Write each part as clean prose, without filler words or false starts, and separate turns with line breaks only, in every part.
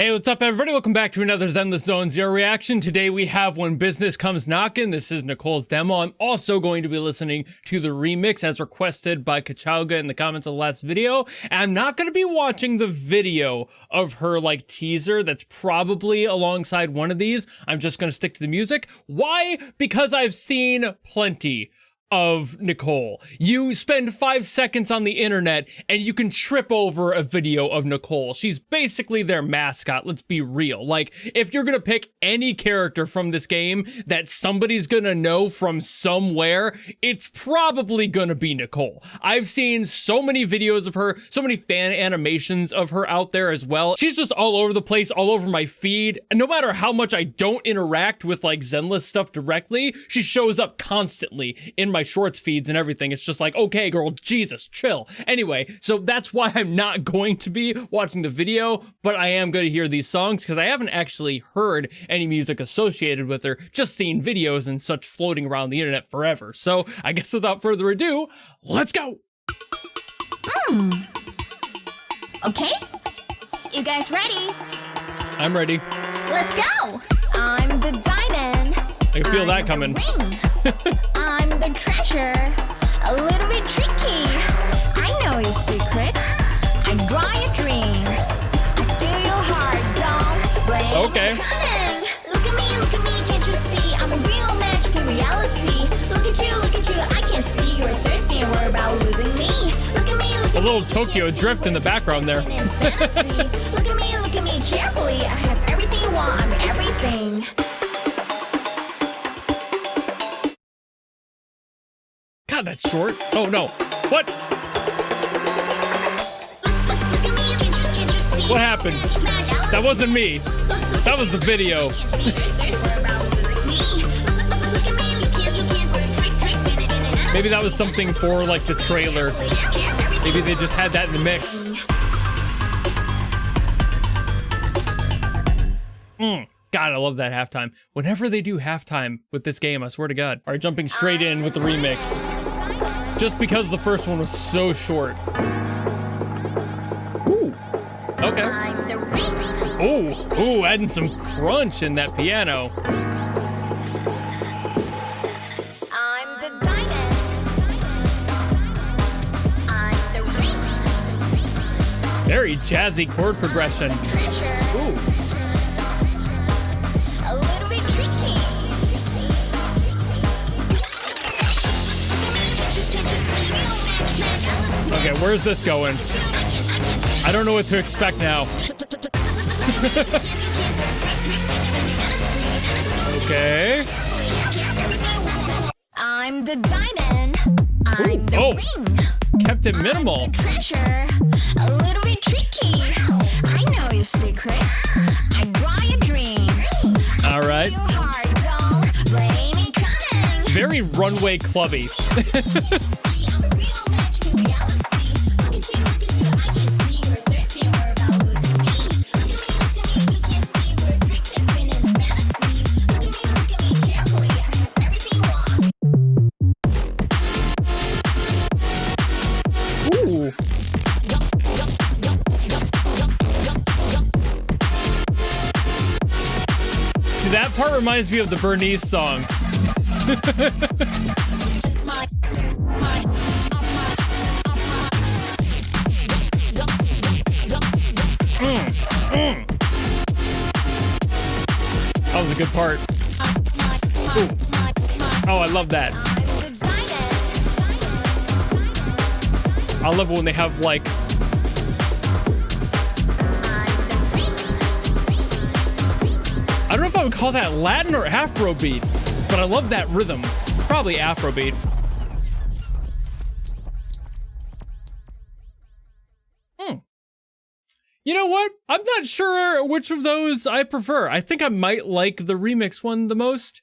Hey, what's up, everybody? Welcome back to another Zenless Zone Zero reaction. Today we have When Business Comes Knockin'. This is Nicole's demo. I'm also going to be listening to the remix as requested by Kachauga in the comments of the last video. And I'm not going to be watching the video of her teaser that's probably alongside one of these. I'm just going to stick to the music. Why? Because I've seen plenty of Nicole. You spend 5 seconds on the internet and you can trip over a video of Nicole. She's basically their mascot, let's be real. If you're gonna pick any character from this game that somebody's gonna know from somewhere, it's probably gonna be Nicole. I've seen so many videos of her, so many fan animations of her out there as well. She's just all over the place, all over my feed. And no matter how much I don't interact with Zenless stuff directly, she shows up constantly in my shorts feeds and everything. It's just okay, girl, Jesus, chill. Anyway, so that's why I'm not going to be watching the video, but I am going to hear these songs because I haven't actually heard any music associated with her, just seen videos and such floating around the internet forever. So I guess without further ado, let's go.
Okay, you guys ready?
I'm ready.
Let's go. I'm the diamond.
I can feel that coming.
I'm the treasure, a little bit tricky. I know your secret. I draw your dream. I steal your heart, don't blame
Okay.
me. Look at me, can't you see? I'm a real magic in reality. Look at you, I can see you're thirsty and worried about losing me. Look at me,
a little Tokyo Drift in the background there.
Look at me carefully. I have everything you want, I'm everything.
God, that's short. Oh no. What? What happened? That wasn't me. That was the video. Maybe that was something for the trailer. Maybe they just had that in the mix. God, I love that halftime. Whenever they do halftime with this game, I swear to God. All right, jumping straight in with the remix. Just because the first one was so short. Ooh, okay. Ooh, adding some crunch in that piano.
I'm the diamond. I'm the ring.
Very jazzy chord progression. Ooh.
A little bit tricky.
Okay, where's this going? I don't know what to expect now. Okay.
I'm the diamond. I'm the ring.
Kept it minimal.
Treasure, a little bit tricky. I know your secret. I draw your dream.
All right.
Don't blame me coming.
Very runway clubby. Ooh. See, that part reminds me of the Bernice song. That was a good part. Ooh. Oh, I love that. I love it when they have I don't know if I would call that Latin or Afrobeat, but I love that rhythm. It's probably Afrobeat. You know what? I'm not sure which of those I prefer. I think I might like the remix one the most.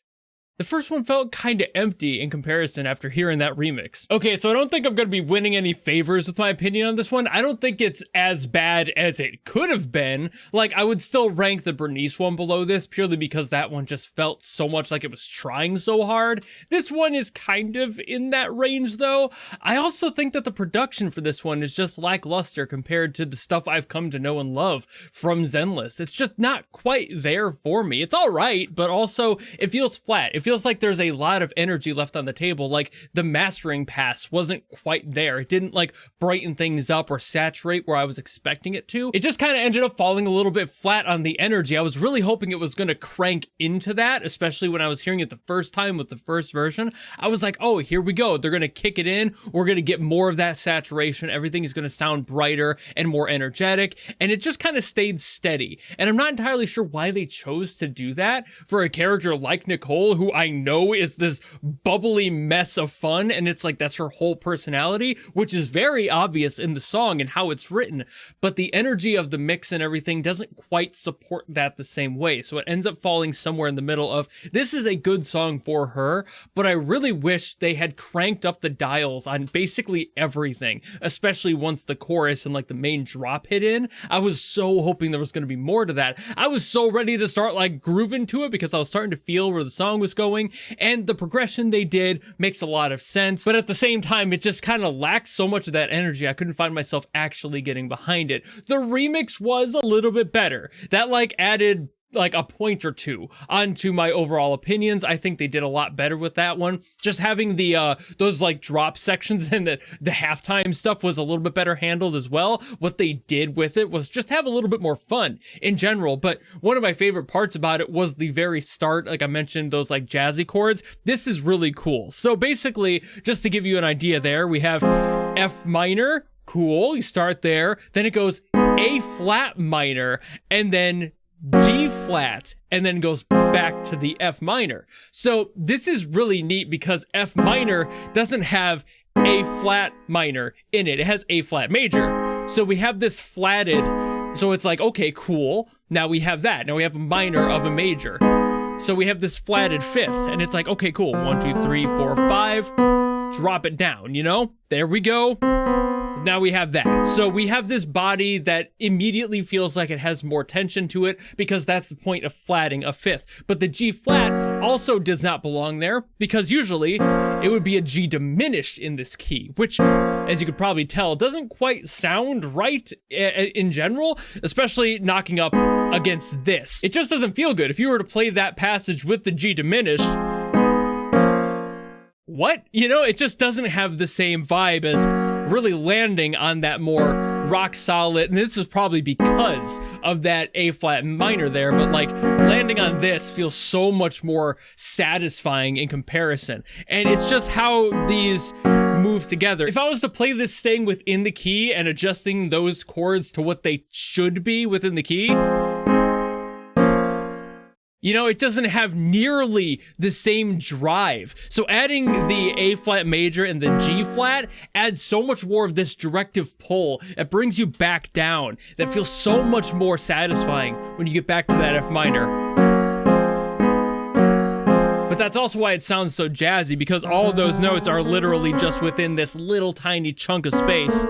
The first one felt kind of empty in comparison after hearing that remix. Okay, so I don't think I'm going to be winning any favors with my opinion on this one. I don't think it's as bad as it could have been. Like, I would still rank the Bernice one below this purely because that one just felt so much like it was trying so hard. This one is kind of in that range though. I also think that the production for this one is just lackluster compared to the stuff I've come to know and love from Zenless. It's just not quite there for me. It's all right, but also it feels flat. It feels like there's a lot of energy left on the table. Like the mastering pass wasn't quite there. It didn't like brighten things up or saturate where I was expecting it to. It just kind of ended up falling a little bit flat on the energy. I was really hoping it was going to crank into that, especially when I was hearing it the first time with the first version. I was like, oh, here we go. They're going to kick it in. We're going to get more of that saturation. Everything is going to sound brighter and more energetic. And it just kind of stayed steady. And I'm not entirely sure why they chose to do that for a character like Nicole, who I know is this bubbly mess of fun. And it's like, that's her whole personality, which is very obvious in the song and how it's written. But the energy of the mix and everything doesn't quite support that the same way. So it ends up falling somewhere in the middle of, this is a good song for her, but I really wish they had cranked up the dials on basically everything, especially once the chorus and like the main drop hit in. I was so hoping there was going to be more to that. I was so ready to start like grooving to it because I was starting to feel where the song was going, and the progression they did makes a lot of sense, but at the same time it just kind of lacked so much of that energy I couldn't find myself actually getting behind it. The remix was a little bit better. That like added like a point or two onto my overall opinions. I think they did a lot better with that one. Just having the those like drop sections and the halftime stuff was a little bit better handled as well. What they did with it was just have a little bit more fun in general. But one of my favorite parts about it was the very start. Like I mentioned, those like jazzy chords. This is really cool. So basically, just to give you an idea there, we have F minor, cool, you start there, then it goes A flat minor, and then G flat, and then goes back to the F minor. So this is really neat because F minor doesn't have A flat minor in it. It has A flat major. So we have this flatted, so it's like, okay, cool. Now we have that. Now we have a minor of a major. So we have this flatted fifth, and it's like, okay, cool. 1, 2, 3, 4, 5. Drop it down, you know? There we go. Now we have that. So we have this body that immediately feels like it has more tension to it because that's the point of flatting a fifth. But the G flat also does not belong there because usually it would be a G diminished in this key, which, as you could probably tell, doesn't quite sound right in general, especially knocking up against this. It just doesn't feel good. If you were to play that passage with the G diminished, what? You know, it just doesn't have the same vibe as really landing on that more rock solid, and this is probably because of that A flat minor there, but like landing on this feels so much more satisfying in comparison. And it's just how these move together. If I was to play this staying within the key and adjusting those chords to what they should be within the key, you know, it doesn't have nearly the same drive. So adding the A flat major and the G flat adds so much more of this directive pull. It brings you back down. That feels so much more satisfying when you get back to that F minor. But that's also why it sounds so jazzy, because all of those notes are literally just within this little tiny chunk of space.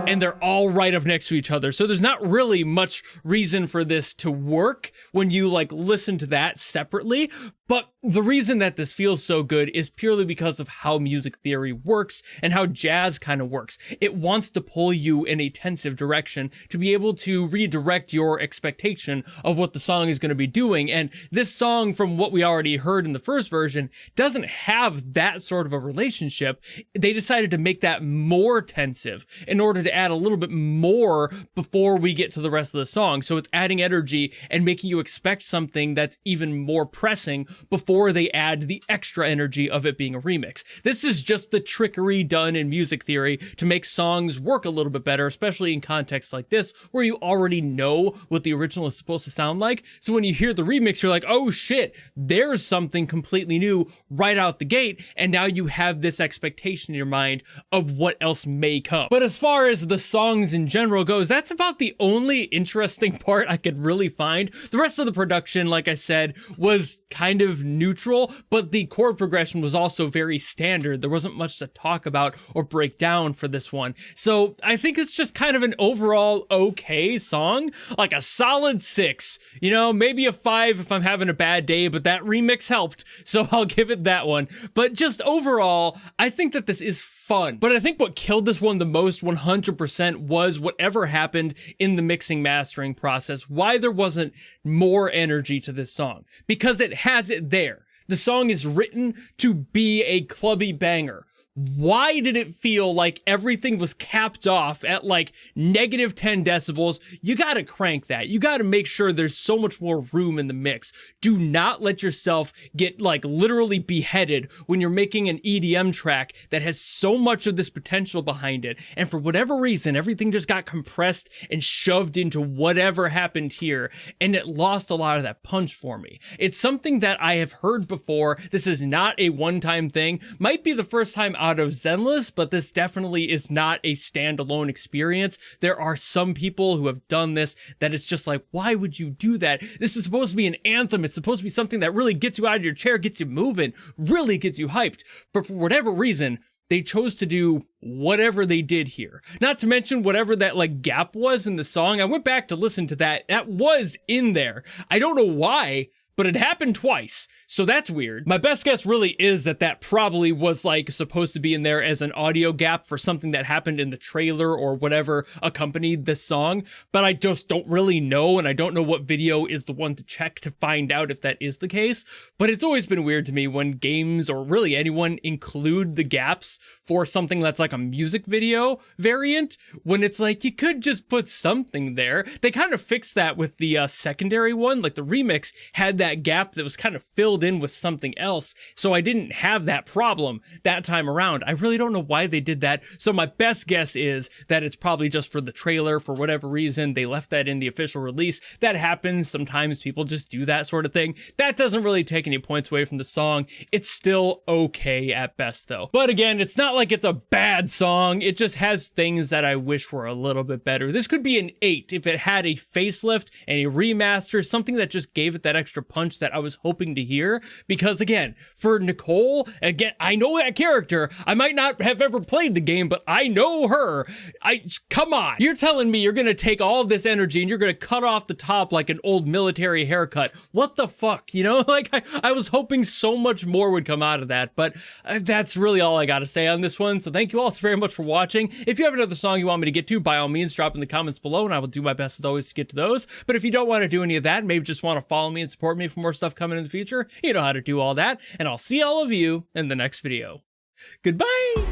And they're all right up next to each other. So there's not really much reason for this to work when you like listen to that separately. But the reason that this feels so good is purely because of how music theory works and how jazz kind of works. It wants to pull you in a tensive direction to be able to redirect your expectation of what the song is going to be doing. And this song, from what we already heard in the first version, doesn't have that sort of a relationship. They decided to make that more tensive in order to add a little bit more before we get to the rest of the song. So it's adding energy and making you expect something that's even more pressing before they add the extra energy of it being a remix. This is just the trickery done in music theory to make songs work a little bit better, especially in contexts like this, where you already know what the original is supposed to sound like. So when you hear the remix, you're like, oh shit, there's something completely new right out the gate, and now you have this expectation in your mind of what else may come. But as far as the songs in general goes, that's about the only interesting part I could really find. The rest of the production, like I said, was kind of neutral, but the chord progression was also very standard. There wasn't much to talk about or break down for this one. So I think it's just kind of an overall okay song, like a solid 6, you know, maybe a 5 if I'm having a bad day, but that remix helped, so I'll give it that one. But just overall, I think that this is fun. But I think what killed this one the most 100% was whatever happened in the mixing mastering process, why there wasn't more energy to this song, because it has it there. The song is written to be a clubby banger. Why did it feel like everything was capped off at like negative 10 decibels? You gotta crank that. You gotta make sure there's so much more room in the mix. Do not let yourself get like literally beheaded when you're making an EDM track that has so much of this potential behind it. And for whatever reason, everything just got compressed and shoved into whatever happened here. And it lost a lot of that punch for me. It's something that I have heard before. This is not a one-time thing. Might be the first time out of Zenless, but this definitely is not a standalone experience. There are some people who have done this that it's just like, why would you do that? This is supposed to be an anthem. It's supposed to be something that really gets you out of your chair, gets you moving, really gets you hyped. But for whatever reason, they chose to do whatever they did here. Not to mention whatever that like gap was in the song. I went back to listen to that. That was in there. I don't know why, but it happened twice, so that's weird. My best guess really is that that probably was like supposed to be in there as an audio gap for something that happened in the trailer or whatever accompanied this song, but I just don't really know, and I don't know what video is the one to check to find out if that is the case. But it's always been weird to me when games, or really anyone, include the gaps for something that's like a music video variant, when it's like, you could just put something there. They kind of fixed that with the secondary one, like the remix had that gap that was kind of filled in with something else, so I didn't have that problem that time around. I really don't know why they did that, so my best guess is that it's probably just for the trailer. For whatever reason, they left that in the official release. That happens sometimes. People just do that sort of thing. That doesn't really take any points away from the song. It's still okay at best though. But again, it's not like it's a bad song. It just has things that I wish were a little bit better. This could be an 8 if it had a facelift and a remaster, something that just gave it that extra punch that I was hoping to hear. Because again, for Nicole, again, I know that character. I might not have ever played the game, but I know her. Come on. You're telling me you're gonna take all of this energy and you're gonna cut off the top like an old military haircut. What the fuck? You know, like I was hoping so much more would come out of that, but that's really all I gotta say on this one. So thank you all so very much for watching. If you have another song you want me to get to, by all means, drop in the comments below and I will do my best as always to get to those. But if you don't want to do any of that, maybe just want to follow me and support me for more stuff coming in the future, you know how to do all that, and I'll see all of you in the next video. Goodbye!